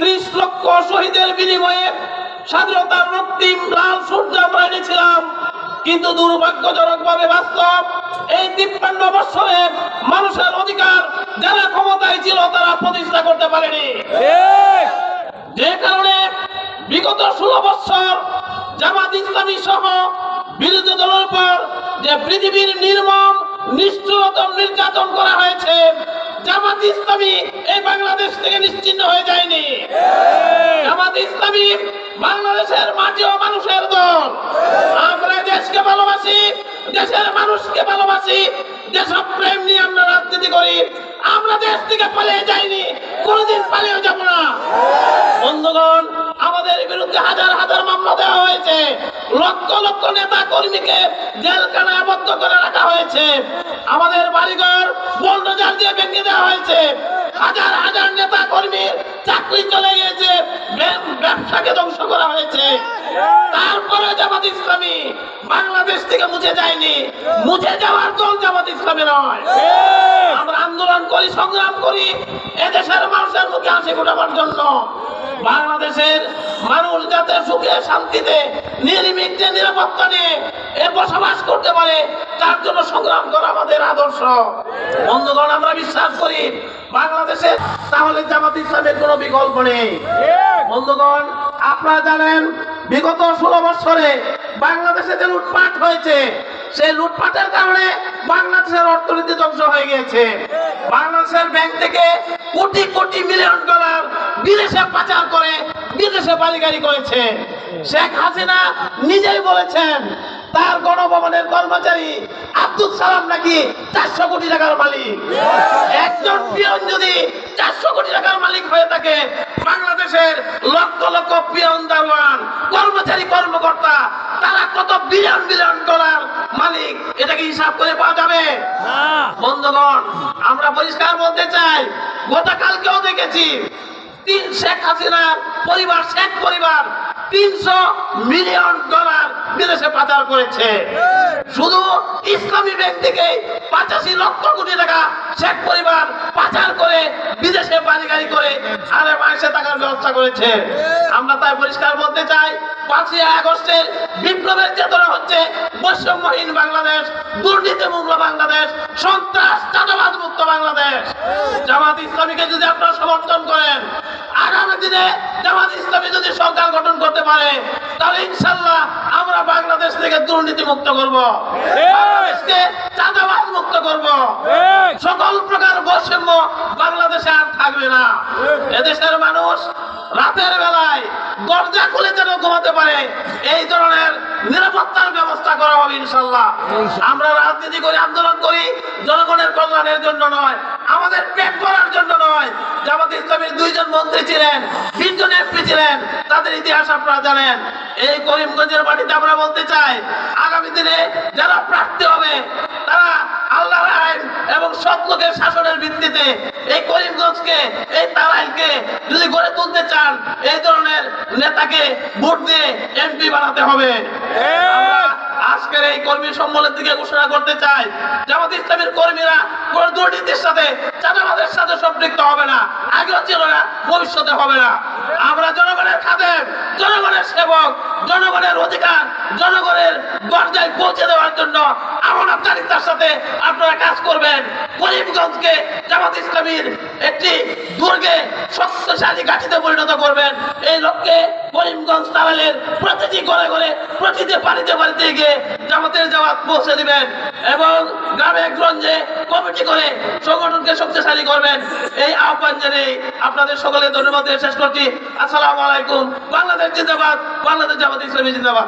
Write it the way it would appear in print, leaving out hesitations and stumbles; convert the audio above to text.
30 লক্ষ শহীদের বিনিময়ে স্বাধীনতার রক্তিম লাল সূর্য আমরা এনেছিলাম, কিন্তু দুর্ভাগ্যজনকভাবে বাস্তব এই 53 বছরে মানুষের অধিকার যারা ক্ষমতায় ছিল তারা প্রতিষ্ঠা করতে পারেনি। যে কারণে বিগত 16 বছর জামাত ইসলামী সহ বিরোধী দলের উপর যে পৃথিবীর নির্মম নিষ্ঠুরতম নির্যাতন করা হয়েছে, জামাত ইসলামী এই বাংলাদেশ থেকে নিশ্চিহ্ন হয়ে যায়নি। জামাত ইসলামী বাংলাদেশের মাটি ও মানুষের দল। আমরা দেশকে ভালোবাসি, দেশের মানুষকে ভালোবাসি, দেশপ্রেম নিয়ে আমরা রাজনীতি করি। আমরা দেশ থেকে পালিয়ে যাইনি, কোনোদিন পালিয়ে যাব না। বন্ধুগণ, আমাদের বিরুদ্ধে হাজার হাজার মামলা দেওয়া হয়েছে, লক্ষ লক্ষ নেতা কর্মীকে জেলখানায় আবদ্ধ করে রাখা হয়েছে, আমাদের বাড়িঘর বুলডোজার দিয়ে ভেঙে দেওয়া হয়েছে, হাজার হাজার নেতা কর্মীর চাকরি চলে গিয়েছে, ব্যবসাকে ধ্বংস করা হয়েছে। তারপরে জামাত ইসলামী বাংলাদেশ থেকে মুছে যায়নি। মুছে যাওয়ার দল জামাত ইসলামী নয়। আমরা আন্দোলন করি, সংগ্রাম করি এদেশের মানুষের মুখে হাসি ফোটাবার জন্য, বাংলাদেশের মানুষ যাতে সুখে শান্তিতে নির্বিঘ্নে নিরাপত্তা নিয়ে বসবাস করতে পারে তার জন্য সংগ্রাম করা আমাদের আদর্শ। বন্ধুগণ, আমরা বিশ্বাস করি বাংলাদেশে তাহলে জামাত ইসলামের কোনো বিকল্প নেই। বন্ধুগণ, আপনারা জানেন বিগত 16 বছরে বাংলাদেশে যে লুটপাট হয়েছে, সেই লুটপাটের কারণে বাংলাদেশের অর্থনীতি ধ্বংস হয়ে গিয়েছে। বাংলাদেশের ব্যাংক থেকে কোটি কোটি মিলিয়ন ডলার বিদেশে পাচার করে বিদেশে বাড়িগাড়ি করেছে। শেখ হাসিনা নিজেই বলেছেন তার গণভবনের কর্মচারী আব্দুল সালাম নাকি 400 কোটি টাকার মালিক। একজন পিয়ন যদি 400 কোটি টাকার মালিক হয়ে থাকে, বাংলাদেশের লক্ষ লক্ষ পিয়ন দারোয়ান কর্মচারী কর্মকর্তা তারা কত বিলিয়ন বিলিয়ন ডলার মালিক, এটা কি হিসাব করে পাওয়া যাবে? বন্ধুগণ, আমরা পরিষ্কার বলতে চাই, গতকালকেও দেখেছি শেখ হাসিনার পরিবার, শেখ পরিবার 300 মিলিয়ন ডলার বিদেশে পাচার করেছে। শুধু ইসলামী ব্যাংক থেকে 85 লক্ষ কোটি টাকা শেখ পরিবার পাচার করে বিদেশে বাড়িগাড়ি করে সাড়ে মাসে টাকার ব্যবস্থা করেছে। আমরা তাই পরিষ্কার বলতে চাই, 5ই আগস্টের বিপ্লবের চেতনা হচ্ছে বৈষম্যহীন বাংলাদেশ, দুর্নীতিমুক্ত বাংলাদেশ, সন্ত্রাস চাঁদাবাজ মুক্ত বাংলাদেশ। জামাত ইসলামীকে যদি আপনারা সমর্থন করেন, আগামী দিনে জামাত ইসলামী যদি সরকার গঠন করতে পারে, তাহলে ইনশাআল্লাহ আমরা বাংলাদেশ থেকে দুর্নীতি মুক্ত করব, বাংলাদেশকে চাঁদাবাজ মুক্ত করব, সকল প্রকার বৈষম্য বাংলাদেশে আর থাকবে না। এদেশের মানুষ রাতের বেলায় দরজা খুলে যেন ঘুমাতে পারে, এই ধরনের নিরাপত্তার ব্যবস্থা করা হবে ইনশাআল্লাহ। আমরা রাজনীতি করি, আন্দোলন করি জনগণের কল্যাণের জন্য নয়, আমাদের পেট ভরার জন্য নয়। জামাত ইসলামের 2 জন মন্ত্রী ছিলেন, 3 জন এমপি ছিলেন, তাদের ইতিহাস আপনারা জানেন। এই করিমগঞ্জের মাটিতে আমরা বলতে চাই, আগামী দিনে যারা প্রার্থী হবে তারা আল্লাহর আইন এবং সৎ লোকের শাসনের ভিত্তিতে এই করিমগঞ্জকে, এই তারাইলকে যদি গড়ে তুলতে চান, এই ধরনের নেতাকে ভোট দিয়ে এমপি বানাতে হবে। আজকের এই কর্মী সম্মেলন থেকে ঘোষণা করতে চাই, জামাত ইসলামের কর্মীরা কোন দুর্নীতির সাথে, চাঁদাবাজের সাথে সম্পৃক্ত হবে না, আগেও ছিল না, ভবিষ্যতে হবে না। আমরা জনগণের খাদেম, জনগণের সেবক, জনগণের অধিকার জনগণের দরজায় পৌঁছে দেওয়ার জন্য আমানতদারিতার সাথে আপনারা কাজ করবেন। করিমগঞ্জকে জামাত ইসলামীর একটি দুর্গে শক্তিশালী ঘাঁটিতে পরিণত করবেন। এই লক্ষ্যে করিমগঞ্জ তারাইলের প্রতিটি ঘরে ঘরে, প্রতিটি বাড়িতে বাড়িতে গিয়ে জামাতের জামাত পৌঁছে দিবেন এবং গ্রামে গঞ্জে কমিটি করে সংগঠনকে শক্তিশালী করবেন। এই আহ্বান জানিয়ে আপনাদের সকলে ধন্যবাদ দিয়ে শেষ করছি। আসসালামু আলাইকুম। বাংলাদেশ জিন্দাবাদ, বাংলাদেশ জামাত ইসলামী জিন্দাবাদ।